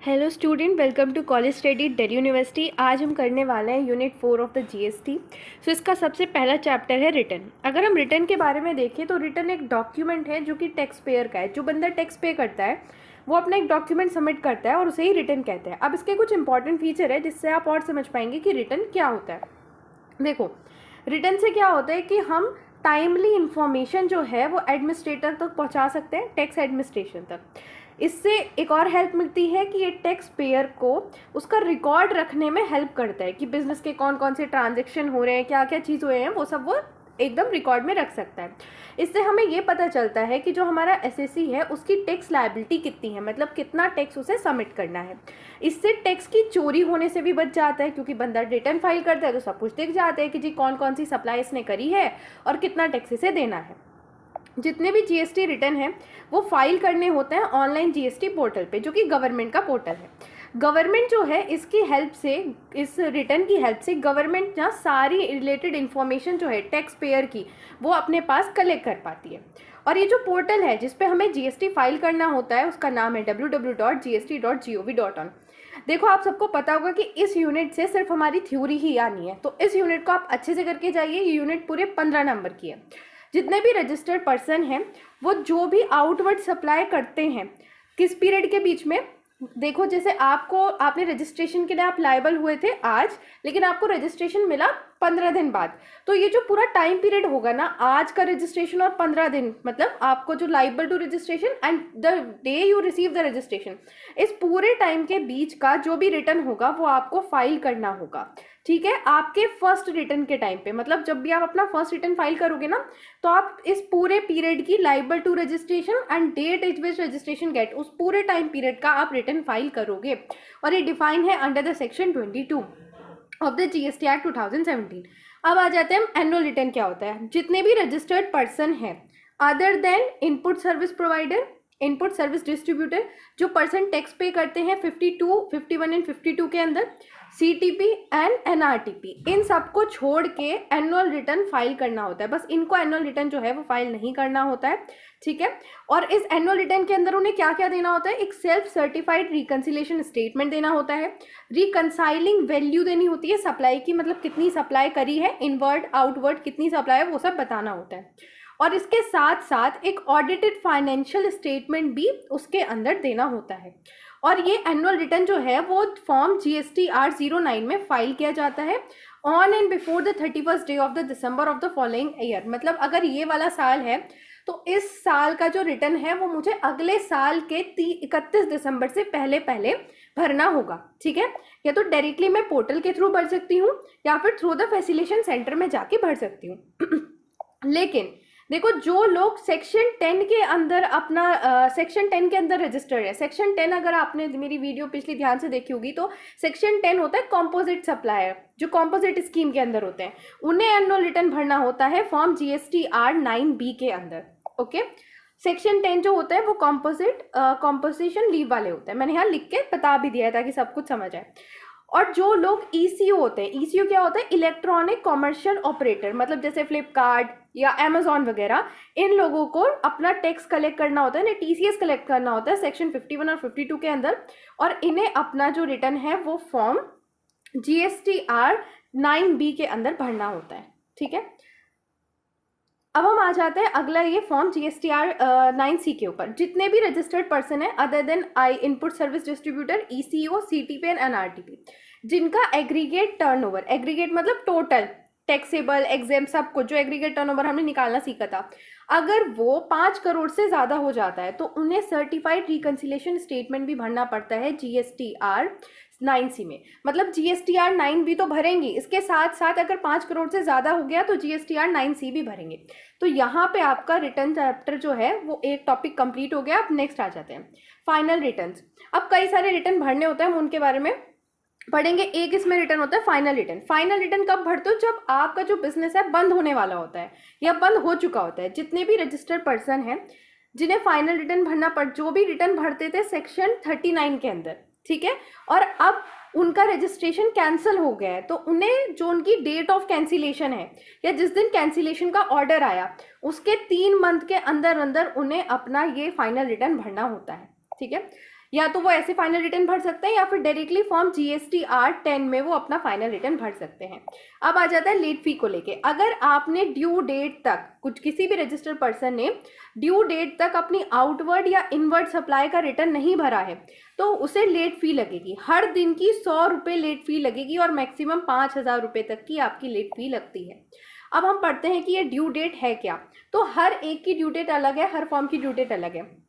Hello student, welcome to college study Delhi university. आज हम करने वाले हैं unit 4 of the GST. So इसका सबसे पहला चैप्टर है रिटर्न। अगर हम रिटर्न के बारे में देखें तो रिटर्न एक डॉक्यूमेंट है जो कि टैक्स पेयर का है। जो बंदा टैक्स पे करता है वो अपना एक डॉक्यूमेंट सबमिट करता है और उसे ही रिटर्न कहते हैं। अब इसके कुछ इंपॉर्टेंट फीचर है जिससे आप और समझ पाएंगे कि रिटर्न क्या होता है। देखो, रिटर्न से क्या होता है कि हम टाइमली इंफॉर्मेशन जो है वो एडमिनिस्ट्रेटर तक पहुंचा सकते हैं, टैक्स एडमिनिस्ट्रेशन तक। इससे एक और हेल्प मिलती है कि ये टैक्स पेयर को उसका रिकॉर्ड रखने में हेल्प करता है कि बिजनेस के कौन कौन से ट्रांजैक्शन हो रहे हैं, क्या क्या चीज़ हुए हैं, वो सब वो एकदम रिकॉर्ड में रख सकता है। इससे हमें ये पता चलता है कि जो हमारा एसएससी है उसकी टैक्स लायबिलिटी कितनी है, मतलब कितना टैक्स उसे सबमिट करना है। इससे टैक्स की चोरी होने से भी बच जाता है, क्योंकि बंदा रिटर्न फाइल करता है तो सब कुछ दिख जाता है कि जी कौन कौन सी सप्लाई इसने करी है और कितना टैक्स इसे देना है। जितने भी जीएसटी रिटर्न हैं वो फाइल करने होते हैं ऑनलाइन जीएसटी पोर्टल पे, जो कि गवर्नमेंट का पोर्टल है। गवर्नमेंट जो है इसकी हेल्प से, इस रिटर्न की हेल्प से गवर्नमेंट जहाँ सारी रिलेटेड इन्फॉर्मेशन जो है टैक्स पेयर की वो अपने पास कलेक्ट कर पाती है। और ये जो पोर्टल है जिस पे हमें जीएसटी फाइल करना होता है उसका नाम है www.gst.gov.in। देखो, आप सबको पता होगा कि इस यूनिट से सिर्फ हमारी थ्योरी ही आनी है, तो इस यूनिट को आप अच्छे से करके जाइए। ये यूनिट पूरे 15 नंबर की है। जितने भी रजिस्टर्ड पर्सन हैं वो जो भी आउटवर्ड सप्लाई करते हैं किस पीरियड के बीच में, देखो जैसे आपने रजिस्ट्रेशन के लिए आप लायबल हुए थे आज, लेकिन आपको रजिस्ट्रेशन मिला 15 दिन बाद। तो ये जो पूरा टाइम पीरियड होगा ना, आज का रजिस्ट्रेशन और 15 दिन, मतलब आपको जो liable to registration and the day you receive the registration, इस पूरे टाइम के बीच का जो भी रिटर्न होगा वो आपको फाइल करना होगा। ठीक है, आपके फर्स्ट रिटर्न के टाइम पे, मतलब जब भी आप अपना फर्स्ट रिटर्न फाइल करोगे ना, तो आप इस पूरे पीरियड की liable to registration and date at which registration get, उस पूरे टाइम पीरियड का आप रिटर्न फाइल करोगे। और ये डिफाइन है under the section 22 of the GST act 2017। अब आ जाते हैं हम एनुअल रिटर्न क्या होता है। जितने भी रजिस्टर्ड पर्सन है other than input service provider, input service distributor, जो पर्सन टैक्स पे करते हैं 52, 51 एंड 52 के अंदर, सीटीपी एंड एनआरटीपी, इन सबको छोड़ के एनुअल रिटर्न फाइल करना होता है। बस इनको एनुअल रिटर्न जो है वो फाइल नहीं करना होता है। ठीक है, और इस एनुअल रिटर्न के अंदर उन्हें क्या क्या देना होता है, एक सेल्फ सर्टिफाइड रिकंसिलेशन स्टेटमेंट देना होता है, रिकंसाइलिंग वैल्यू देनी होती है सप्लाई की, मतलब कितनी सप्लाई करी है, इनवर्ड आउटवर्ड कितनी सप्लाई है वो सब बताना होता है। और इसके साथ साथ एक ऑडिटेड फाइनेंशियल स्टेटमेंट भी उसके अंदर देना होता है। और ये एनुअल रिटर्न जो है वो फॉर्म GSTR 09 में फाइल किया जाता है on and before the 31st day of the December of the following year. मतलब अगर ये वाला साल है तो इस साल का जो रिटर्न है वो मुझे अगले साल के 31 दिसंबर से पहले पहले भरना होगा। ठीक है, या तो डायरेक्टली मैं पोर्टल के थ्रू भर सकती हूँ या फिर थ्रू द फैसिलिटेशन सेंटर में जाके भर सकती हूँ। लेकिन देखो, जो लोग सेक्शन 10 के अंदर अपना सेक्शन 10 के अंदर रजिस्टर्ड है, सेक्शन 10 अगर आपने मेरी वीडियो पिछली ध्यान से देखी होगी तो सेक्शन 10 होता है कॉम्पोजिट सप्लायर, जो कॉम्पोजिट स्कीम के अंदर होते हैं, उन्हें एनुअल रिटर्न भरना होता है फॉर्म GSTR 9B के अंदर। ओके, सेक्शन 10 जो होता है वो कॉम्पोजिशन लीव वाले होते हैं। मैंने यहाँ लिख के बता भी दिया है ताकि सब कुछ समझ आए। और जो लोग ECO होते हैं, ECO क्या होता है, इलेक्ट्रॉनिक कॉमर्शियल ऑपरेटर, मतलब जैसे फ्लिपकार्ट या अमेजोन वगैरह, इन लोगों को अपना टैक्स कलेक्ट करना होता है, TCS कलेक्ट करना होता है सेक्शन 51 और 52 के अंदर, और इन्हें अपना जो रिटर्न है वो फॉर्म GSTR 9B के अंदर भरना होता है। ठीक है, अब हम आ जाते हैं अगला ये फॉर्म GSTR 9C के ऊपर। जितने भी रजिस्टर्ड पर्सन है other than input service distributor, ECO, CTP and NRTP, जिनका एग्रीगेट टर्नओवर, एग्रीगेट मतलब टोटल टैक्सेबल एग्जेम सब कुछ, जो एग्रीगेट टर्नओवर हमने निकालना सीखा था, अगर वो 5 करोड़ से ज़्यादा हो जाता है तो उन्हें सर्टिफाइड रिकंसिलेशन स्टेटमेंट भी भरना पड़ता है GSTR 9C में। मतलब GSTR 9B तो भरेंगी, इसके साथ साथ अगर 5 करोड़ से ज़्यादा हो गया तो GSTR 9C भी भरेंगे। तो यहाँ पे आपका रिटर्न चैप्टर जो है वो एक टॉपिक कंप्लीट हो गया। अब नेक्स्ट आ जाते हैं फाइनल रिटर्न्स। अब कई सारे रिटर्न भरने होते हैं, हम उनके बारे में पढ़ेंगे। एक इसमें रिटर्न होता है फाइनल रिटर्न। फाइनल रिटर्न कब भरते हो, जब आपका जो बिजनेस है बंद होने वाला होता है या बंद हो चुका होता है। जितने भी रजिस्टर्ड पर्सन हैं जिन्हें फाइनल रिटर्न भरना जो भी रिटर्न भरते थे सेक्शन 39 के अंदर, ठीक है, और अब उनका रजिस्ट्रेशन कैंसिल हो गया है, तो उन्हें जो उनकी डेट ऑफ कैंसिलेशन है या जिस दिन कैंसिलेशन का ऑर्डर आया उसके 3 मंथ के अंदर अंदर उन्हें अपना ये फाइनल रिटर्न भरना होता है। ठीक है, या तो वो ऐसे फाइनल रिटर्न भर सकते हैं या फिर डायरेक्टली फॉर्म GSTR 10 में वो अपना फाइनल रिटर्न भर सकते हैं। अब आ जाता है लेट फी को लेके। अगर आपने ड्यू डेट तक किसी भी रजिस्टर्ड पर्सन ने ड्यू डेट तक अपनी आउटवर्ड या इनवर्ड सप्लाई का रिटर्न नहीं भरा है तो उसे लेट फी लगेगी। हर दिन की 100 रुपये लेट फी लगेगी और मैक्सिमम 5,000 रुपये तक की आपकी लेट फी लगती है। अब हम पढ़ते हैं कि ये ड्यू डेट है क्या। तो हर एक की ड्यू डेट अलग है, हर फॉर्म की ड्यू डेट अलग है।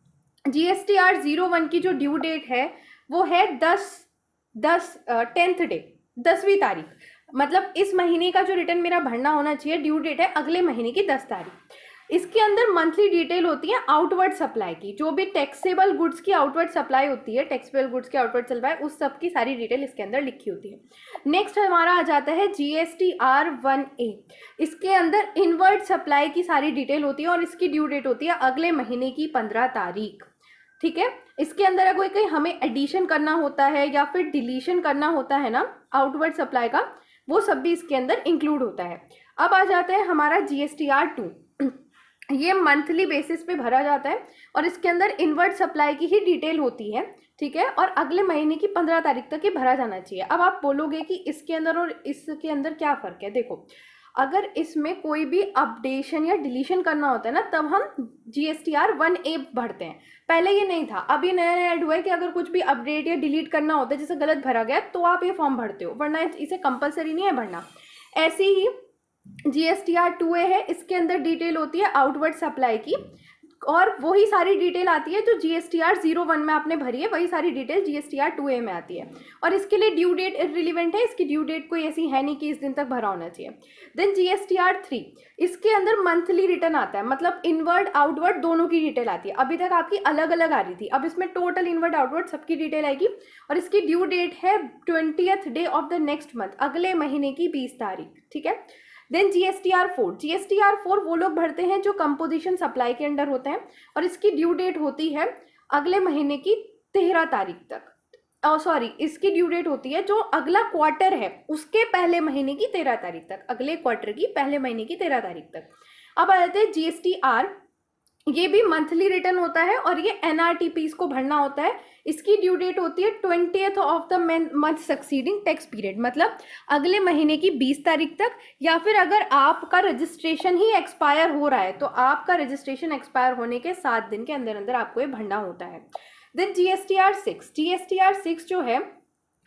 GSTR 01 की जो ड्यू डेट है वो है 10th डे, 10वीं तारीख। मतलब इस महीने का जो रिटर्न मेरा भरना होना चाहिए, ड्यू डेट है अगले महीने की 10 तारीख। इसके अंदर मंथली डिटेल होती है आउटवर्ड सप्लाई की, जो भी टैक्सेबल गुड्स की आउटवर्ड सप्लाई होती है, टैक्सेबल गुड्स की आउटवर्ड सप्लाई, उस सब की सारी डिटेल इसके अंदर लिखी होती है। नेक्स्ट हमारा आ जाता है GSTR 1A। इसके अंदर इनवर्ड सप्लाई की सारी डिटेल होती है और इसकी ड्यू डेट होती है अगले महीने की 15 तारीख। ठीक है, इसके अंदर अगर कोई हमें एडिशन करना होता है या फिर डिलीशन करना होता है ना आउटवर्ड सप्लाई का, वो सब भी इसके अंदर इंक्लूड होता है। अब आ जाता है हमारा GSTR 2। ये मंथली बेसिस पे भरा जाता है और इसके अंदर इनवर्ड सप्लाई की ही डिटेल होती है। ठीक है, और अगले महीने की 15 तारीख तक ये भरा जाना चाहिए। अब आप बोलोगे कि इसके अंदर और इसके अंदर क्या फ़र्क है। देखो, अगर इसमें कोई भी अपडेशन या डिलीशन करना होता है ना, तब हम GSTR 1A भरते हैं। पहले ये नहीं था, अब ये नया नया ऐड हुआ है कि अगर कुछ भी अपडेट या डिलीट करना होता है, जैसे गलत भरा गया, तो आप ये फॉर्म भरते हो, वरना इसे कंपलसरी नहीं है भरना। ऐसे ही GSTR 2A है, इसके अंदर डिटेल होती है आउटवर्ड सप्लाई की और वही सारी डिटेल आती है जो GSTR 01 में आपने भरी है, वही सारी डिटेल GSTR 2A में आती है। और इसके लिए ड्यू डेट इररिलेवेंट है, इसकी ड्यू डेट कोई ऐसी है नहीं कि इस दिन तक भरा होना चाहिए। देन GSTR 3, इसके अंदर मंथली रिटर्न आता है, मतलब इनवर्ड आउटवर्ड दोनों की डिटेल आती है। अभी तक आपकी अलग अलग आ रही थी, अब इसमें टोटल इनवर्ड आउटवर्ड सबकी डिटेल आएगी और इसकी ड्यू डेट है 20th day of the next month, अगले महीने की 20 तारीख। ठीक है, देन GSTR 4 वो लोग भरते हैं जो कंपोजिशन सप्लाई के अंडर होते हैं और इसकी ड्यू डेट होती है अगले महीने की 13 तारीख तक। इसकी ड्यू डेट होती है जो अगला क्वार्टर है उसके पहले महीने की 13 तारीख तक, अगले क्वार्टर की पहले महीने की 13 तारीख तक। अब आ जाते हैं GSTR, ये भी मंथली रिटर्न होता है और ये NRTPs को भरना होता है। इसकी ड्यू डेट होती है 20th of the month succeeding tax period, मतलब अगले महीने की 20 तारीख तक, या फिर अगर आपका रजिस्ट्रेशन ही एक्सपायर हो रहा है तो आपका रजिस्ट्रेशन एक्सपायर होने के 7 दिन के अंदर अंदर आपको ये भरना होता है। देन GSTR 6 जो है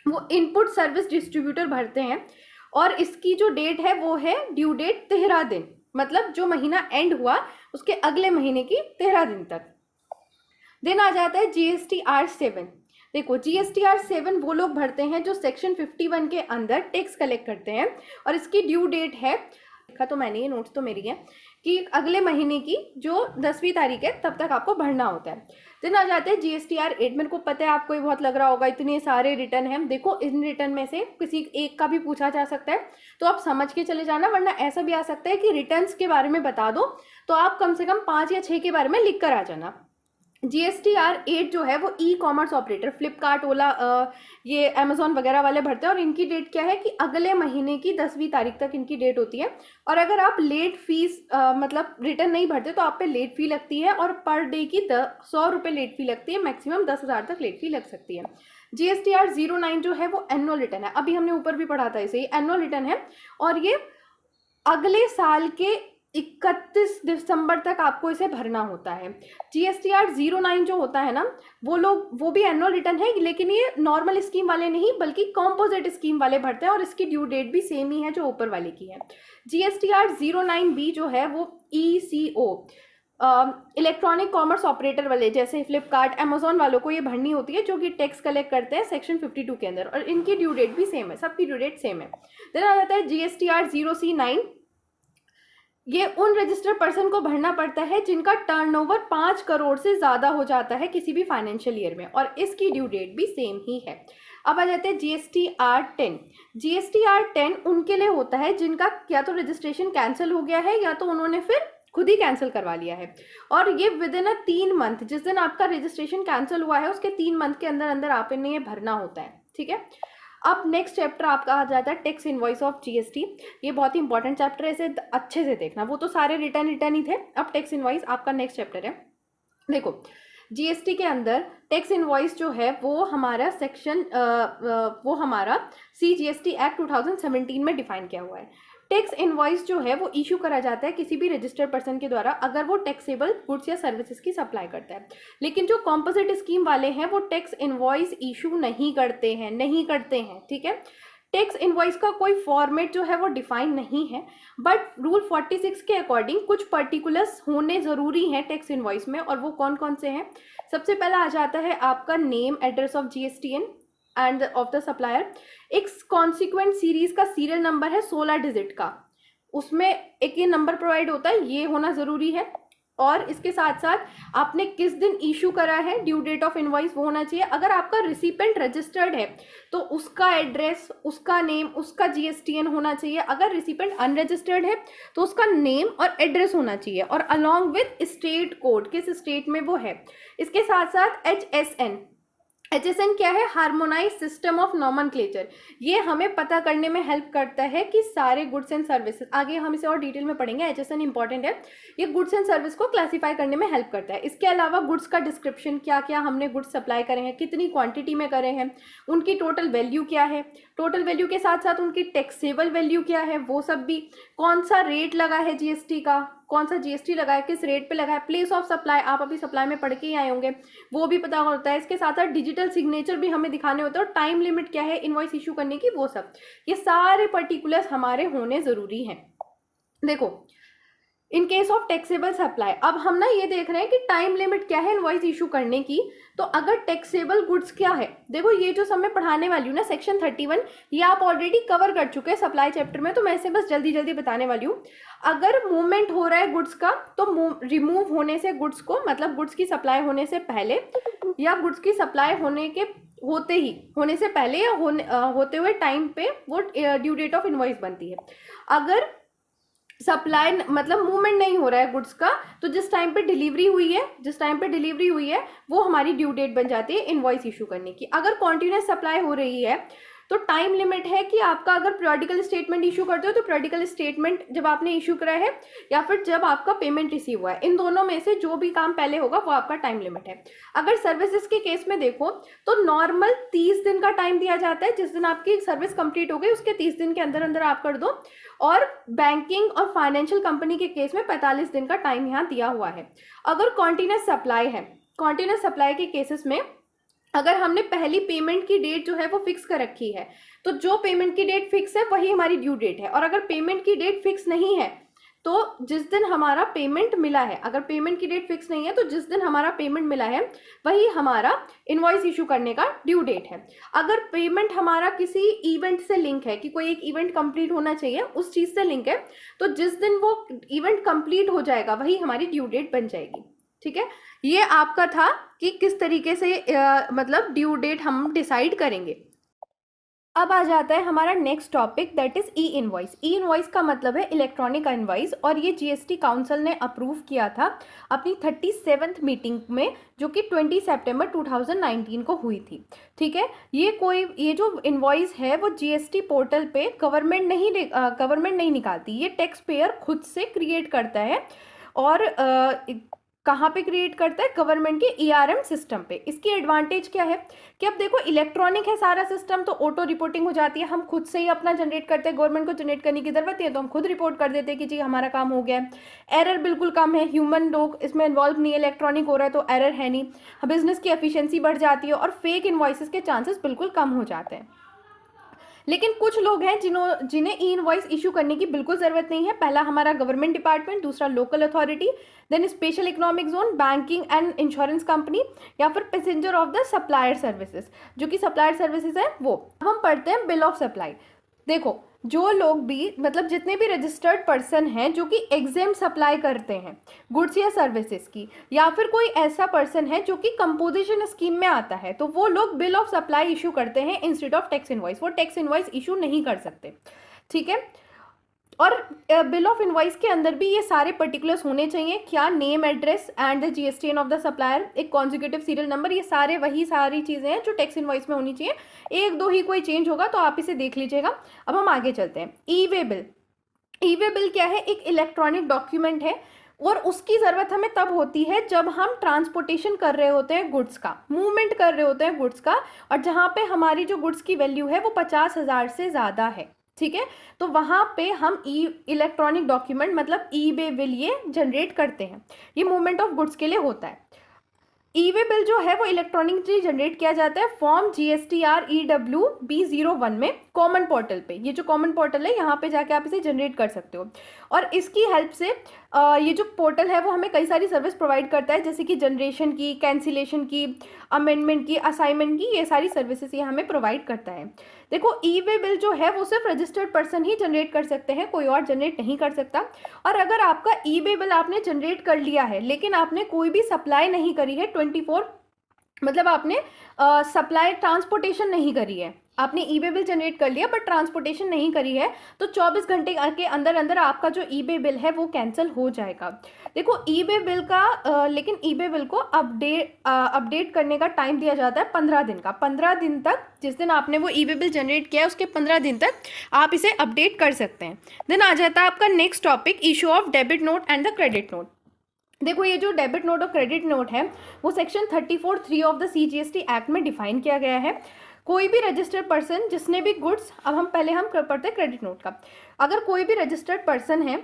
वो इनपुट सर्विस डिस्ट्रीब्यूटर भरते हैं और इसकी जो डेट है वो है ड्यू डेट 13 दिन, मतलब जो महीना एंड हुआ उसके अगले महीने की 13 दिन तक। देन आ जाता है GSTR 7। देखो, GSTR 7 वो लोग भरते हैं जो सेक्शन 51 के अंदर टैक्स कलेक्ट करते हैं और इसकी ड्यू डेट है, लिखा तो मैंने, ये नोट्स तो मेरी है, कि अगले महीने की जो 10वीं तारीख है तब तक आपको भरना होता है। देन आ जाते हैं GSTR 8। मेरे को पता है आपको ये बहुत लग रहा होगा, इतने सारे रिटर्न हैं। देखो, इन रिटर्न में से किसी एक का भी पूछा जा सकता है, तो आप समझ के चले जाना, वरना ऐसा भी आ सकता है कि रिटर्न्स के बारे में बता दो तो आप कम से कम 5 या 6 के बारे में लिख कर आ जाना। GSTR 8 जो है वो ई-कॉमर्स ऑपरेटर, फ्लिपकार्ट, ओला, ये अमेजोन वगैरह वाले भरते हैं और इनकी डेट क्या है कि अगले महीने की 10वीं तारीख तक इनकी डेट होती है। और अगर आप लेट फीस मतलब रिटर्न नहीं भरते तो आप पे लेट फी लगती है और पर डे की 100 रुपये लेट फी लगती है, मैक्सिमम 10,000 तक लेट फी लग सकती है। GSTR 09 जो है वो एनुअल रिटर्न है, अभी हमने ऊपर भी पढ़ा था इसे, एनुअल रिटर्न है और ये अगले साल के 31 दिसंबर तक आपको इसे भरना होता है। GSTR 09 जो होता है ना, वो भी एनुअल रिटर्न है, लेकिन ये नॉर्मल स्कीम वाले नहीं बल्कि कॉम्पोजिट स्कीम वाले भरते हैं और इसकी ड्यू डेट भी सेम ही है जो ऊपर वाले की है। GSTR 09B जो है वो ECO, इलेक्ट्रॉनिक कॉमर्स ऑपरेटर वाले, जैसे फ्लिपकार्ट, अमेजोन वालों को ये भरनी होती है जो कि टैक्स कलेक्ट करते हैं सेक्शन 52 के अंदर, और इनकी ड्यू डेट भी सेम है, सबकी ड्यू डेट सेम है। देन आ जाता है GSTR 0C9। ये उन रजिस्टर्ड पर्सन को भरना पड़ता है जिनका टर्नओवर 5 करोड़ से ज़्यादा हो जाता है किसी भी फाइनेंशियल ईयर में, और इसकी ड्यू डेट भी सेम ही है। अब आ जाते हैं GSTR 10। GSTR 10 उनके लिए होता है जिनका या तो रजिस्ट्रेशन कैंसिल हो गया है या तो उन्होंने फिर खुद ही कैंसिल करवा लिया है, और ये विद इन 3 मंथ, जिस दिन आपका रजिस्ट्रेशन कैंसिल हुआ है उसके 3 मंथ के अंदर अंदर आप इन्हें ये भरना होता है। ठीक है, अब नेक्स्ट चैप्टर आपका आ जाता है टैक्स इनवॉइस ऑफ GST। ये बहुत ही इंपॉर्टेंट चैप्टर है, इसे अच्छे से देखना, वो तो सारे रिटर्न ही थे, अब टैक्स इनवॉइस आपका नेक्स्ट चैप्टर है। देखो, जीएसटी के अंदर टैक्स इनवॉइस जो है वो हमारा सेक्शन वो हमारा CGST एक्ट 2017 में डिफाइन किया हुआ है। टैक्स इनवॉइस जो है वो इशू करा जाता है किसी भी रजिस्टर्ड पर्सन के द्वारा अगर वो टैक्सेबल गुड्स या सर्विसेज की सप्लाई करता है। लेकिन जो कॉम्पोजिट स्कीम वाले हैं वो टैक्स इनवॉइस इशू नहीं करते हैं, ठीक है। टैक्स इनवॉइस का कोई फॉर्मेट जो है वो डिफाइन नहीं है, बट रूल 46 के अकॉर्डिंग कुछ पर्टिकुलर्स होने ज़रूरी हैं टैक्स इनवॉइस में, और वो कौन कौन से हैं। सबसे पहला आ जाता है आपका name, address of GSTN end of the supplier. एक कॉन्सिक्वेंट सीरीज का सीरियल नंबर है 16 डिजिट का, उसमें एक ये नंबर प्रोवाइड होता है, ये होना ज़रूरी है। और इसके साथ साथ आपने किस दिन इशू करा है, ड्यू डेट ऑफ इनवॉइस वो होना चाहिए। अगर आपका रिसिपेंट रजिस्टर्ड है तो उसका एड्रेस, उसका नेम, उसका GSTN होना चाहिए। अगर रिसिपेंट अनरजिस्टर्ड है तो उसका नेम और एड्रेस होना चाहिए, और अलॉन्ग विथ स्टेट कोड, किस स्टेट में वो है। इसके साथ साथ HSN क्या है, हार्मोनाइज सिस्टम ऑफ नॉमेनक्लेचर। ये हमें पता करने में हेल्प करता है कि सारे गुड्स एंड सर्विसेज, आगे हम इसे और डिटेल में पढ़ेंगे, HSN इंपॉर्टेंट है, ये गुड्स एंड सर्विस को क्लासीफाई करने में हेल्प करता है। इसके अलावा गुड्स का डिस्क्रिप्शन, क्या क्या हमने गुड्स सप्लाई करे हैं, कितनी क्वांटिटी में करे हैं, उनकी टोटल वैल्यू क्या है, टोटल वैल्यू के साथ साथ उनकी टैक्सेबल वैल्यू क्या है वो सब भी, कौन सा रेट लगा है GST का, कौन सा GST लगा है, किस रेट पे लगा है, प्लेस ऑफ सप्लाई, आप अभी सप्लाई में पढ़ के ही आए होंगे, वो भी पता होता है। इसके साथ साथ डिजिटल सिग्नेचर भी हमें दिखाने होते हैं, और टाइम लिमिट क्या है इनवॉइस इशू करने की, वो सब, ये सारे पर्टिकुलर्स हमारे होने ज़रूरी हैं। देखो, in case of taxable supply, अब हम ना ये देख रहे हैं कि टाइम लिमिट क्या है इनवॉइस इशू करने की। तो अगर टैक्सेबल गुड्स क्या है, देखो ये जो सब मैं पढ़ाने वाली हूँ ना, सेक्शन 31, ये आप ऑलरेडी कवर कर चुके हैं सप्लाई चैप्टर में, तो मैं इसे बस जल्दी जल्दी बताने वाली हूँ। अगर मूवमेंट हो रहा है गुड्स का, तो रिमूव होने से गुड्स को, मतलब गुड्स की सप्लाई होने से पहले या गुड्स की सप्लाई होने से पहले या होते हुए टाइम पे वो ड्यू डेट ऑफ इनवॉइस बनती है। अगर सप्लाई मतलब मूवमेंट नहीं हो रहा है गुड्स का, तो जिस टाइम पे डिलीवरी हुई है वो हमारी ड्यू डेट बन जाती है इनवॉइस इशू करने की। अगर कॉन्टिन्यूस सप्लाई हो रही है तो टाइम लिमिट है कि आपका अगर पीरियोडिकल स्टेटमेंट इशू करते हो तो पीरियोडिकल स्टेटमेंट जब आपने इशू करा है या फिर जब आपका पेमेंट रिसीव हुआ है, इन दोनों में से जो भी काम पहले होगा वो आपका टाइम लिमिट है। अगर सर्विसेज के केस में देखो तो नॉर्मल 30 दिन का टाइम दिया जाता है, जिस दिन आपकी सर्विस कंप्लीट हो गई उसके 30 दिन के अंदर अंदर आप कर दो, और बैंकिंग और फाइनेंशियल कंपनी के केस में 45 दिन का टाइम यहाँ दिया हुआ है। अगर कॉन्टिन्यूस सप्लाई है, कॉन्टिन्यूस सप्लाई के केसेस में अगर हमने पहली पेमेंट की डेट जो है वो फिक्स कर रखी है, तो जो पेमेंट की डेट फिक्स है वही हमारी ड्यू डेट है। और अगर पेमेंट की डेट फिक्स नहीं है तो जिस दिन हमारा पेमेंट मिला है, अगर पेमेंट की डेट फिक्स नहीं है तो जिस दिन हमारा पेमेंट मिला है वही हमारा इनवॉइस इशू करने का ड्यू डेट है। अगर पेमेंट हमारा किसी इवेंट से लिंक है कि कोई एक इवेंट कंप्लीट होना चाहिए, उस चीज़ से लिंक है, तो जिस दिन वो इवेंट कंप्लीट हो जाएगा वही हमारी ड्यू डेट बन जाएगी। ठीक है, ये आपका था कि किस तरीके से मतलब ड्यू डेट हम डिसाइड करेंगे। अब आ जाता है हमारा next topic, that is E invoice. E invoice का मतलब है इलेक्ट्रॉनिक इनवॉइस, और ये GST काउंसिल ने अप्रूव किया था अपनी 37th मीटिंग में, जो कि 20 सितंबर 2019 को हुई थी। ठीक है, ये जो इनवॉइस है वो GST पोर्टल पे गवर्नमेंट नहीं निकालती, ये टैक्स पेयर खुद से क्रिएट करता है। और कहाँ पे क्रिएट करता है, गवर्नमेंट के ERM सिस्टम पे। इसकी एडवांटेज क्या है कि अब देखो इलेक्ट्रॉनिक है सारा सिस्टम, तो ऑटो रिपोर्टिंग हो जाती है, हम खुद से ही अपना जनरेट करते हैं, गवर्नमेंट को जनरेट करने की जरूरत है तो हम खुद रिपोर्ट कर देते हैं कि जी हमारा काम हो गया है। एरर बिल्कुल कम है, ह्यूमन लोग इसमें इन्वॉल्व नहीं है, इलेक्ट्रॉनिक हो रहा है तो एरर है नहीं, बिजनेस की एफिशिएंसी बढ़ जाती है और फेक इनवॉइसेस के चांसेस बिल्कुल कम हो जाते हैं। लेकिन कुछ लोग हैं जिन्हें ई इनवॉइस इशू करने की बिल्कुल ज़रूरत नहीं है। पहला हमारा गवर्नमेंट डिपार्टमेंट, दूसरा local authority, then special economic zone, banking and insurance company, या फिर passenger of the supplier services, जो कि सप्लायर सर्विसेज है वो। अब हम पढ़ते हैं बिल ऑफ सप्लाई। देखो, जो लोग भी मतलब जितने भी रजिस्टर्ड पर्सन हैं जो कि एग्जेम सप्लाई करते हैं गुड्स या सर्विसेज की, या फिर कोई ऐसा पर्सन है जो कि कंपोजिशन स्कीम में आता है, तो वो लोग बिल ऑफ सप्लाई इशू करते हैं इंस्टेड ऑफ टैक्स इनवॉइस। वो टैक्स इनवॉइस इशू नहीं कर सकते। ठीक है, और बिल ऑफ इनवॉइस के अंदर भी ये सारे पर्टिकुलर्स होने चाहिए, क्या, name, address and the GSTN of the supplier, एक कॉन्जिक्यूटिव सीरियल नंबर, ये सारी चीज़ें हैं जो टैक्स इनवॉइस में होनी चाहिए। एक दो ही कोई चेंज होगा तो आप इसे देख लीजिएगा। अब हम आगे चलते हैं। ई वे बिल क्या है, एक इलेक्ट्रॉनिक डॉक्यूमेंट है और उसकी ज़रूरत हमें तब होती है जब हम ट्रांसपोर्टेशन कर रहे होते हैं गुड्स का, मूवमेंट कर रहे होते हैं गुड्स का, और जहाँ पे हमारी जो गुड्स की वैल्यू है वो 50,000 से ज़्यादा है, ठीक है। तो वहाँ पे हम इलेक्ट्रॉनिक डॉक्यूमेंट मतलब ई वे बिल ये जनरेट करते हैं। ये मूवमेंट ऑफ गुड्स के लिए होता है। ई वे बिल जो है वो इलेक्ट्रॉनिकली जनरेट किया जाता है फॉर्म GSTR-EWB01 में कॉमन पोर्टल पे। ये जो कॉमन पोर्टल है यहाँ पे जाके आप इसे जनरेट कर सकते हो, और इसकी हेल्प से ये जो पोर्टल है वो हमें कई सारी सर्विस प्रोवाइड करता है, जैसे कि जनरेशन की, कैंसिलेशन की, अमेंडमेंट की, असाइनमेंट की, ये सारी सर्विसेज ये हमें प्रोवाइड करता है। देखो ई वे बिल जो है वो सिर्फ रजिस्टर्ड पर्सन ही जनरेट कर सकते हैं, कोई और जनरेट नहीं कर सकता। और अगर आपका ई वे बिल आपने जनरेट कर लिया है लेकिन आपने कोई भी सप्लाई नहीं करी है 24 मतलब आपने सप्लाई ट्रांसपोर्टेशन नहीं करी है, आपने ई वे बिल जनरेट कर लिया बट ट्रांसपोर्टेशन नहीं करी है, तो 24 घंटे के अंदर अंदर आपका जो ई वे बिल है वो कैंसिल हो जाएगा। देखो ई वे बिल का लेकिन ई वे बिल को अपडेट करने का टाइम दिया जाता है 15 दिन का। 15 दिन तक, जिस दिन आपने वो ई वे बिल जनरेट किया है उसके 15 दिन तक आप इसे अपडेट कर सकते हैं। देन आ जाता है आपका next topic, issue of debit note and the credit note. देखो ये जो डेबिट नोट और क्रेडिट नोट है वो section 34(3) of the CGST act में डिफाइन किया गया है। कोई भी रजिस्टर्ड पर्सन जिसने भी गुड्स, अब हम पहले हम पढ़ते हैं क्रेडिट नोट का। अगर कोई भी रजिस्टर्ड पर्सन है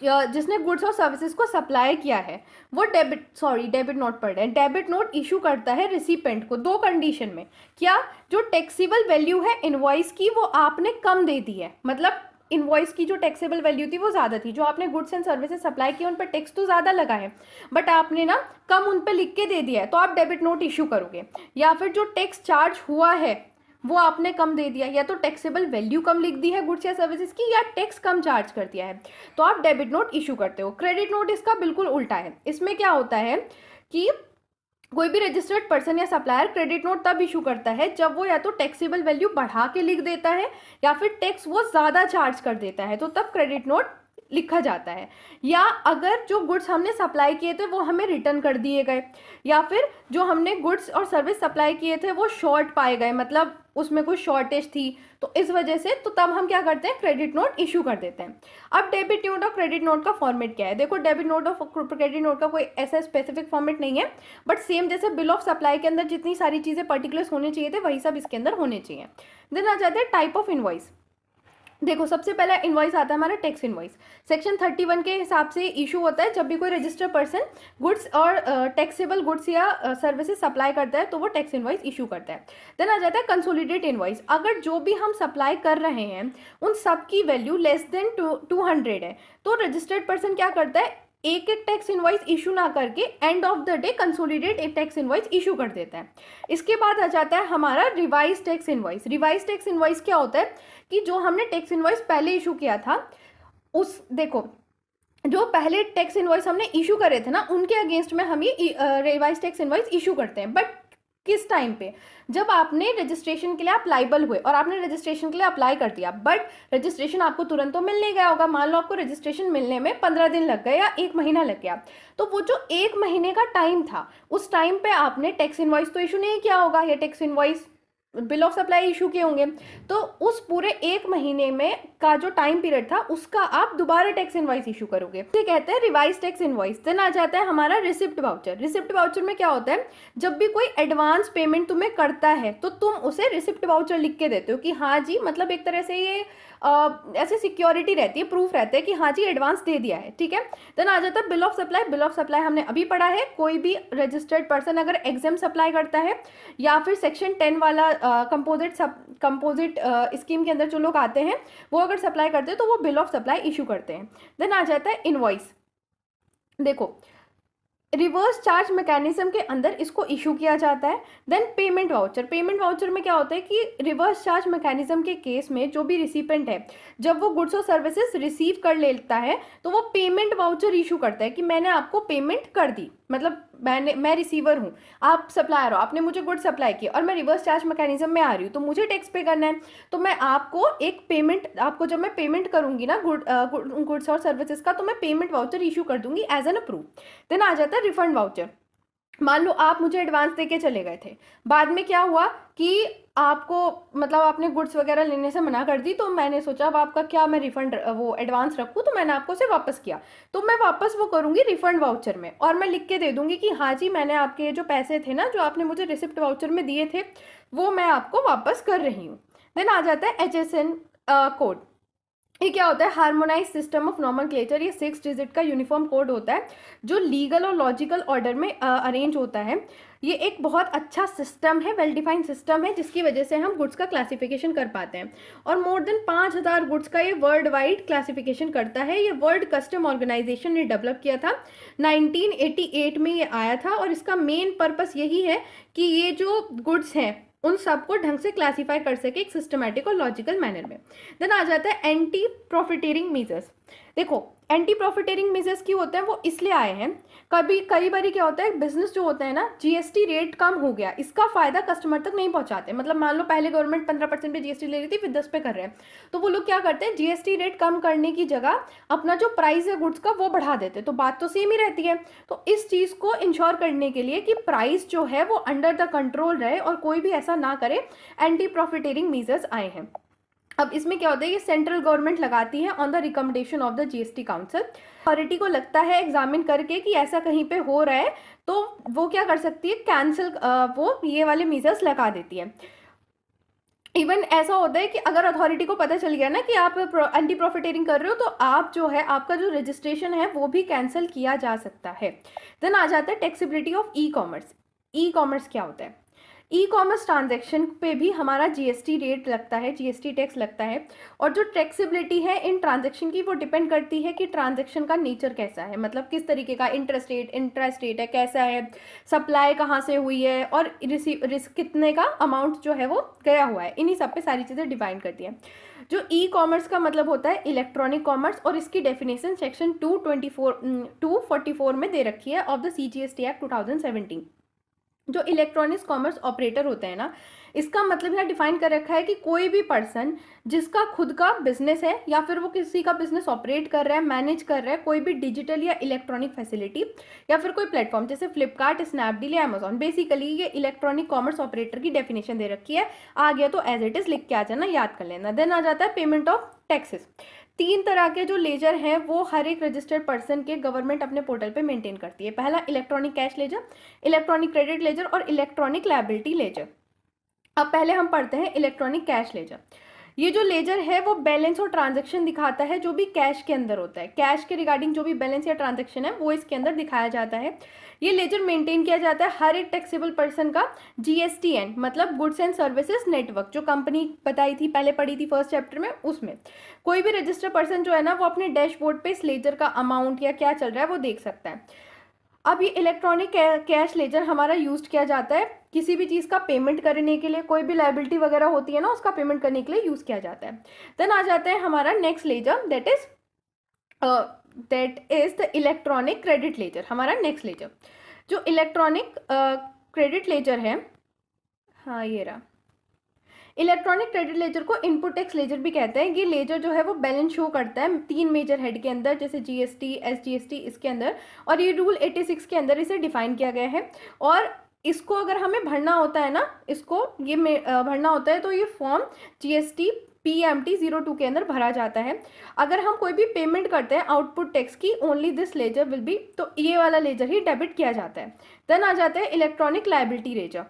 जिसने गुड्स और सर्विसेज को सप्लाई किया है, वो डेबिट नोट पढ़ रहे हैं, डेबिट नोट इशू करता है रिसिपेंट को दो कंडीशन में। क्या? जो टैक्सेबल वैल्यू है इनवॉइस की वो आपने कम दे दी है, मतलब इनवॉइस की जो टैक्सेबल वैल्यू थी वो ज़्यादा थी, जो आपने गुड्स एंड सर्विसेज सप्लाई किए उन पर टैक्स तो ज़्यादा लगा है बट आपने ना कम उन पर लिख के दे दिया है, तो आप डेबिट नोट इशू करोगे। या फिर जो टैक्स चार्ज हुआ है वो आपने कम दे दिया, या तो टैक्सेबल वैल्यू कम लिख दी है गुड्स या सर्विसेज की, या टैक्स कम चार्ज कर दिया है, तो आप डेबिट नोट इशू करते हो। क्रेडिट नोट इसका बिल्कुल उल्टा है। इसमें क्या होता है कि कोई भी रजिस्टर्ड पर्सन या सप्लायर क्रेडिट नोट तब इशू करता है जब वो या तो टैक्सेबल वैल्यू बढ़ा के लिख देता है या फिर टैक्स वो ज़्यादा चार्ज कर देता है, तो तब क्रेडिट नोट लिखा जाता है। या अगर जो गुड्स हमने सप्लाई किए थे वो हमें रिटर्न कर दिए गए, या फिर जो हमने गुड्स और सर्विस सप्लाई किए थे वो शॉर्ट पाए गए, मतलब उसमें कोई शॉर्टेज थी, तो इस वजह से तो तब हम क्या करते हैं, क्रेडिट नोट इशू कर देते हैं। अब डेबिट नोट और क्रेडिट नोट का फॉर्मेट क्या है? देखो डेबिट नोट और क्रेडिट नोट का कोई ऐसा स्पेसिफिक फॉर्मेट नहीं है, बट सेम जैसे बिल ऑफ सप्लाई के अंदर जितनी सारी चीज़ें पर्टिकुलर्स होने चाहिए थे वही सब इसके अंदर होने चाहिए। देन आ जाते हैं टाइप ऑफ इनवॉइस। देखो सबसे पहला इनवॉइस आता है हमारा टैक्स इनवॉइस। सेक्शन 31 के हिसाब से इशू होता है जब भी कोई रजिस्टर्ड पर्सन गुड्स और टैक्सेबल गुड्स या सर्विसेज सप्लाई करता है तो वो टैक्स इनवॉइस इशू करता है। देन आ जाता है कंसोलिडेट इनवॉइस। अगर जो भी हम सप्लाई कर रहे हैं उन सब की वैल्यू लेस देन 200 है तो रजिस्टर्ड पर्सन क्या करता है, एक एक टैक्स इनवॉइस इशू ना करके end of the day consolidate एक टैक्स इनवॉइस इशू कर देता है। इसके बाद आ जाता है हमारा revise tax invoice. Revise tax invoice क्या होता है कि जो हमने टैक्स इनवॉइस पहले इशू किया था उस, देखो जो पहले टैक्स इनवॉइस हमने इशू करे थे ना उनके अगेंस्ट में हम ये रिवाइज टैक्स इनवॉइस इशू करते हैं। बट किस टाइम पे? जब आपने रजिस्ट्रेशन के लिए आप लाइबल हुए और आपने रजिस्ट्रेशन के लिए अप्लाई कर दिया, बट रजिस्ट्रेशन आपको तुरंत तो मिल नहीं गया होगा। मान लो आपको रजिस्ट्रेशन मिलने में 15 दिन लग गए या 1 महीना लग गया, तो वो जो 1 महीने का टाइम था उस टाइम पे आपने टैक्स इनवॉइस तो इशू नहीं किया होगा, या tax invoice bill of supply issue किए होंगे, तो उस पूरे 1 महीने में का जो टाइम पीरियड था उसका आप दोबारा टैक्स इनवॉइस इशू करोगे, इसे कहते हैं रिवाइज टैक्स इनवॉइस। देन आ जाता है हमारा रिसिप्ट वाउचर। रिसिप्ट वाउचर में क्या होता है, जब भी कोई एडवांस पेमेंट तुम्हें करता है तो तुम उसे रिसिप्ट वाउचर लिख के देते हो कि हाँ जी, मतलब एक तरह से ये ऐसे सिक्योरिटी रहती है, प्रूफ रहता है कि हाँ जी एडवांस दे दिया है, ठीक है। देन आ जाता है bill of supply. Bill of supply हमने अभी पढ़ा है, कोई भी रजिस्टर्ड पर्सन अगर एग्जाम सप्लाई करता है या फिर सेक्शन 10 वाला कंपोजिट स्कीम के अंदर जो लोग आते हैं वो अगर सप्लाई करते हैं तो वो बिल ऑफ सप्लाई इशू करते हैं। देन आ जाता है इनवॉइस। देखो रिवर्स चार्ज मैकेनिज्म के अंदर इसको इशू किया जाता है। Then payment voucher. Payment voucher में क्या होता है कि रिवर्स चार्ज मैकेनिज्म के केस में जो भी रिसिपेंट है जब वो गुड्स और सर्विसेज रिसीव कर लेता है तो वो पेमेंट वाउचर इशू करता है कि मैंने आपको पेमेंट कर दी, मतलब मैं रिसीवर हूँ, आप सप्लायर हो, आपने मुझे गुड्स सप्लाई किया और मैं रिवर्स चार्ज मैकेनिज्म में आ रही हूँ तो मुझे टैक्स पे करना है, तो मैं आपको एक पेमेंट, आपको जब मैं पेमेंट करूँगी ना गुड्स और सर्विसेज का, तो मैं पेमेंट वाउचर इशू कर दूंगी एज एन अप्रूव। देन आ जाता है रिफंड वाउचर। मान लो आप मुझे एडवांस देके चले गए थे, बाद में क्या हुआ कि आपको मतलब आपने गुड्स वगैरह लेने से मना कर दी, तो मैंने सोचा अब आपका क्या मैं रिफंड वो एडवांस रखूँ, तो मैंने आपको उसे वापस किया। तो मैं वापस वो करूँगी रिफंड वाउचर में, और मैं लिख के दे दूँगी कि हाँ जी मैंने आपके जो पैसे थे ना जो आपने मुझे रिसिप्ट वाउचर में दिए थे वो मैं आपको वापस कर रही हूँ। देन आ जाता है HSN कोड। ये क्या होता है? Harmonise system of nomenclature. ये 6 डिजिट का यूनिफॉर्म कोड होता है जो लीगल और लॉजिकल ऑर्डर में अरेंज होता है। ये एक बहुत अच्छा सिस्टम है, वेल डिफाइंड सिस्टम है, जिसकी वजह से हम गुड्स का क्लासिफिकेशन कर पाते हैं। और मोर देन 5000 गुड्स का ये वर्ल्ड वाइड क्लासिफिकेशन करता है। ये वर्ल्ड कस्टम ऑर्गेनाइजेशन ने डेवलप किया था, 1988 में ये आया था। और इसका मेन पर्पस यही है कि ये जो गुड्स हैं उन सबको ढंग से क्लासीफाई कर सके एक सिस्टमेटिक और लॉजिकल मैनर में। देन आ जाता है एंटी प्रॉफिटेरिंग मेजर्स। देखो एंटी प्रॉफिटेरिंग मेजर्स क्यों होते हैं? वो इसलिए आए हैं, कई बार क्या होता है बिजनेस जो होता है ना, जीएसटी रेट कम हो गया, इसका फायदा कस्टमर तक नहीं पहुंचाते। मतलब मान लो पहले गवर्नमेंट 15% पे जीएसटी ले रही थी, फिर 10 पे कर रहे हैं, तो वो लोग क्या करते हैं जीएसटी रेट कम करने की जगह अपना जो प्राइस है गुड्स का वो बढ़ा देते, तो बात तो सेम ही रहती है। तो इस चीज को इंश्योर करने के लिए कि प्राइस जो है वो अंडर द कंट्रोल रहे और कोई भी ऐसा ना करे, एंटी प्रॉफिटेरिंग मेजर्स आए हैं। अब इसमें क्या होता है, ये सेंट्रल गवर्नमेंट लगाती है on the recommendation of the GST council. Authority को लगता है एग्जामिन करके कि ऐसा कहीं पे हो रहा है, तो वो क्या कर सकती है, कैंसिल वो ये वाले मेजर्स लगा देती है। इवन ऐसा होता है कि अगर अथॉरिटी को पता चल गया ना कि आप एंटी प्रॉफिटेरिंग कर रहे हो, तो आप जो है आपका जो रजिस्ट्रेशन है वो भी कैंसिल किया जा सकता है। देन आ जाता है taxability of e commerce. E commerce क्या होता है? ई कॉमर्स ट्रांजैक्शन पे भी हमारा जीएसटी रेट लगता है, जीएसटी टैक्स लगता है। और जो टैक्सेबिलिटी है इन ट्रांजैक्शन की वो डिपेंड करती है कि ट्रांजैक्शन का नेचर कैसा है, मतलब किस तरीके का इंटरस्टेट इंट्रास्टेट है, कैसा है, सप्लाई कहाँ से हुई है, और रिस्क कितने का अमाउंट जो है वो गया हुआ है, इन्हीं सब पे सारी चीज़ें डिफाइन करती है। जो ई कॉमर्स का मतलब होता है इलेक्ट्रॉनिक कॉमर्स, और इसकी डेफिनेशन सेक्शन 244 में दे रखी है ऑफ द CGST एक्ट 2017। जो इलेक्ट्रॉनिक्स कॉमर्स ऑपरेटर होते हैं ना, इसका मतलब यहाँ डिफाइन कर रखा है कि कोई भी पर्सन जिसका खुद का बिजनेस है या फिर वो किसी का बिजनेस ऑपरेट कर रहा है, मैनेज कर रहा है, कोई भी डिजिटल या इलेक्ट्रॉनिक फैसिलिटी या फिर कोई प्लेटफॉर्म जैसे फ्लिपकार्ट, स्नैपडील या अमेजॉन, बेसिकली ये इलेक्ट्रॉनिक कॉमर्स ऑपरेटर की डेफिनेशन दे रखी है। आ गया तो एज इट इज लिख के आ जाना, याद कर लेना। देन आ जाता है पेमेंट ऑफ टैक्सेस। 3 तरह के जो लेजर हैं वो हर एक रजिस्टर्ड पर्सन के गवर्नमेंट अपने पोर्टल पे मेंटेन करती है। पहला electronic cash ledger, electronic credit laser और इलेक्ट्रॉनिक लायबिलिटी लेजर। अब पहले हम पढ़ते हैं इलेक्ट्रॉनिक कैश लेजर। ये जो लेजर है वो बैलेंस और ट्रांजैक्शन दिखाता है जो भी कैश के अंदर होता है। कैश के रिगार्डिंग जो भी बैलेंस या ट्रांजैक्शन है वो इसके अंदर दिखाया जाता है। ये लेजर मेंटेन किया जाता है हर एक टैक्सेबल पर्सन का GSTN मतलब गुड्स एंड सर्विसेज नेटवर्क, जो कंपनी बताई थी पहले पढ़ी थी फर्स्ट चैप्टर में, उसमें कोई भी रजिस्टर्ड पर्सन जो है ना वो अपने डैशबोर्ड पे इस लेजर का अमाउंट या क्या चल रहा है वो देख सकता है। अब ये इलेक्ट्रॉनिक कैश लेजर हमारा यूज किया जाता है किसी भी चीज़ का पेमेंट करने के लिए, कोई भी लायबिलिटी वगैरह होती है ना उसका पेमेंट करने के लिए यूज किया जाता है। देन आ जाता है हमारा next ledger, that is the electronic credit ledger. हमारा नेक्स्ट लेजर जो इलेक्ट्रॉनिक क्रेडिट लेजर है, हाँ ये रहा। इलेक्ट्रॉनिक क्रेडिट लेजर को इनपुट टैक्स लेजर भी कहते हैं। ये लेजर जो है वो बैलेंस शो करता है 3 मेजर हेड के अंदर, जैसे GST, SGST इसके अंदर, और ये रूल 86 के अंदर इसे डिफाइन किया गया है। और इसको अगर हमें भरना होता है ना, इसको ये भरना होता है तो ये फॉर्म GST PMT 02 के अंदर भरा जाता है। अगर हम कोई भी पेमेंट करते हैं आउटपुट टैक्स की, only this ledger will be, तो ये वाला लेजर ही डेबिट किया जाता है। देन आ जाता है इलेक्ट्रॉनिक लायबिलिटी लेजर।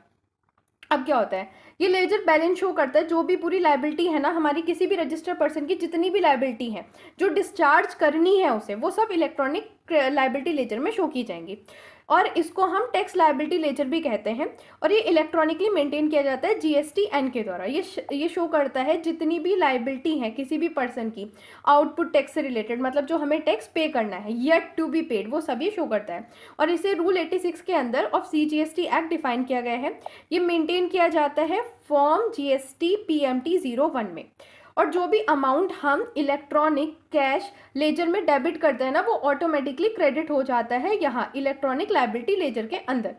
अब क्या होता है, ये लेजर बैलेंस शो करता है जो भी पूरी लायबिलिटी है ना हमारी, किसी भी रजिस्टर्ड पर्सन की जितनी भी लायबिलिटी है जो डिस्चार्ज करनी है उसे, वो सब इलेक्ट्रॉनिक लायबिलिटी लेजर में शो की जाएंगी। और इसको हम टैक्स लायबिलिटी लेजर भी कहते हैं। और ये इलेक्ट्रॉनिकली मेंटेन किया जाता है GSTN के द्वारा। ये शो करता है जितनी भी लायबिलिटी है किसी भी पर्सन की आउटपुट टैक्स से रिलेटेड, मतलब जो हमें टैक्स पे करना है, येट टू बी पेड, वो सब ये शो करता है। और इसे रूल 86 के अंदर ऑफ CGST एक्ट डिफाइन किया गया है। ये मेंटेन किया जाता है फॉर्म GST PMT 01 में। और जो भी अमाउंट हम इलेक्ट्रॉनिक कैश लेजर में डेबिट करते हैं ना वो ऑटोमेटिकली क्रेडिट हो जाता है यहाँ इलेक्ट्रॉनिक लायबिलिटी लेजर के अंदर।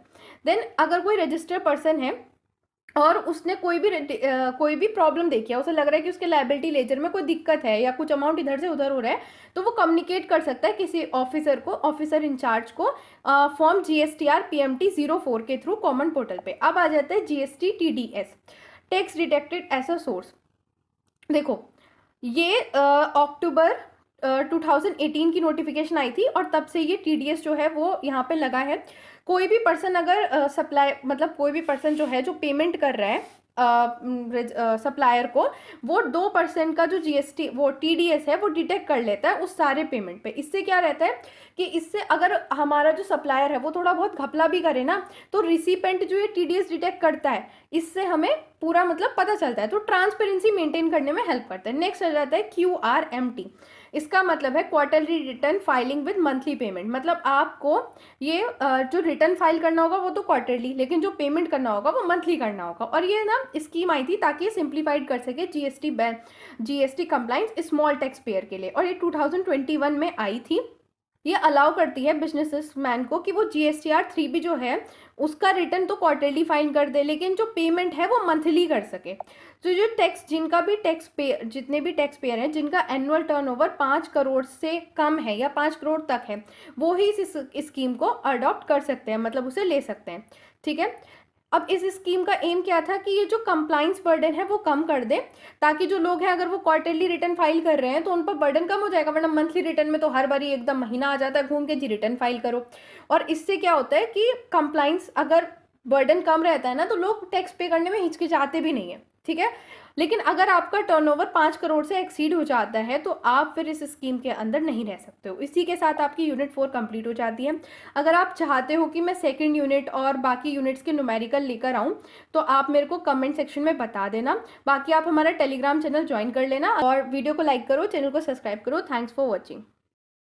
देन अगर कोई रजिस्टर्ड पर्सन है और उसने कोई भी प्रॉब्लम देखी है, उसे लग रहा है कि उसके लायबिलिटी लेजर में कोई दिक्कत है या कुछ अमाउंट इधर से उधर हो रहा है, तो वो कम्युनिकेट कर सकता है किसी ऑफिसर को, ऑफिसर इंचार्ज को, फॉर्म GSTR PMT 04 के थ्रू कॉमन पोर्टल पे। अब आ जाता है GST TDS, tax detected as a source. देखो ये अक्टूबर 2018 की नोटिफिकेशन आई थी और तब से ये TDS जो है वो यहाँ पे लगा है। कोई भी पर्सन अगर सप्लाई मतलब कोई भी पर्सन जो है जो पेमेंट कर रहा है सप्लायर को, वो 2% का जो GST वो TDS है वो डिटेक्ट कर लेता है उस सारे पेमेंट पे। इससे क्या रहता है कि इससे अगर हमारा जो सप्लायर है वो थोड़ा बहुत घपला भी करे ना, तो रिसिपेंट जो ये TDS डिटेक्ट करता है, इससे हमें पूरा मतलब पता चलता है, तो ट्रांसपेरेंसी मेंटेन करने में हेल्प करता है। नेक्स्ट आ जाता है QRMT। इसका मतलब है quarterly return filing with monthly payment. मतलब आपको ये जो रिटर्न फाइल करना होगा वो तो क्वार्टरली, लेकिन जो पेमेंट करना होगा वो मंथली करना होगा। और ये ना स्कीम आई थी ताकि ये सिंप्लीफाइड कर सके GST compliance small tax payer के लिए, और ये 2021 में आई थी। ये अलाउ करती है बिजनेसमैन को कि वो GSTR 3B जो है उसका रिटर्न तो क्वार्टरली फाइल कर दे, लेकिन जो पेमेंट है वो मंथली कर सके। तो जो टैक्स जिनका भी टैक्स पे जितने भी टैक्स पेयर हैं जिनका एनुअल टर्नओवर 5 करोड़ से कम है या 5 करोड़ तक है, वो ही इस स्कीम को अडॉप्ट कर सकते हैं, मतलब उसे ले सकते हैं। ठीक है। अब इस स्कीम का एम क्या था कि ये जो कंप्लाइंस बर्डन है वो कम कर दे, ताकि जो लोग हैं अगर वो क्वार्टरली रिटर्न फाइल कर रहे हैं तो उन पर बर्डन कम हो जाएगा, वरना मंथली रिटर्न में तो हर बारी एकदम महीना आ जाता है घूम के जी रिटर्न फाइल करो। और इससे क्या होता है कि कंप्लाइंस अगर बर्डन कम रहता है ना, तो लोग टैक्स पे करने में हिचकिचाते भी नहीं है। ठीक है। लेकिन अगर आपका टर्नओवर 5 करोड़ से एक्सीड हो जाता है तो आप फिर इस स्कीम के अंदर नहीं रह सकते हो। इसी के साथ आपकी यूनिट 4 कंप्लीट हो जाती है। अगर आप चाहते हो कि मैं सेकंड यूनिट और बाकी यूनिट्स के न्यूमेरिकल लेकर आऊँ, तो आप मेरे को कमेंट सेक्शन में बता देना। बाकी आप हमारा टेलीग्राम चैनल ज्वाइन कर लेना और वीडियो को लाइक करो, चैनल को सब्सक्राइब करो। Thanks for watching.